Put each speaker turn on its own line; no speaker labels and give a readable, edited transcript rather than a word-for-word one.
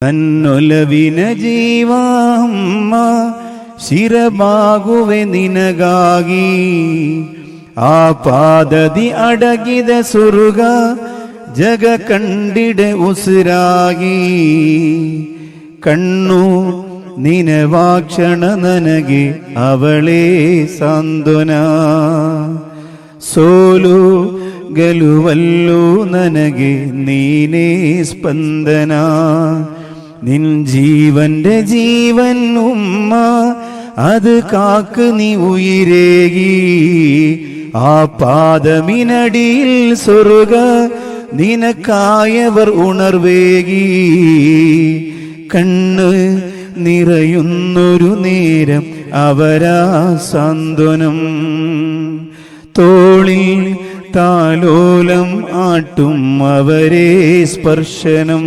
ನನ್ನೊಲವಿನ ಜೀವಾಮ್ಮ ಶಿರಬಾಗುವೆ ನಿನಗಾಗಿ ಆ ಪಾದದಿ ಅಡಗಿದ ಸುರುಗ ಜಗ ಕಂಡಿಡೆ ಉಸಿರಾಗಿ ಕಣ್ಣು ನಿನವಾಕ್ಷಣ ನನಗೆ ಅವಳೇ ಸಾಂತ್ವನ ಸೋಲು ಗೆಲುವಲ್ಲೂ ನನಗೆ ನೀನೇ ಸ್ಪಂದನ നിൻ ജീവന്റെ ജീവൻ ഉമ്മ അത് കാക്ക് നീ ഉയിരേകി ആ പാദമിനടിയിൽ സ്വർഗ നിനക്കായവർ ഉണർവേകി കണ്ണ് നിറയുന്നൊരു നേരം അവരാ സാന്ത്വനം തോളിൽ താലോലം ആട്ടും അവരെ സ്പർശനം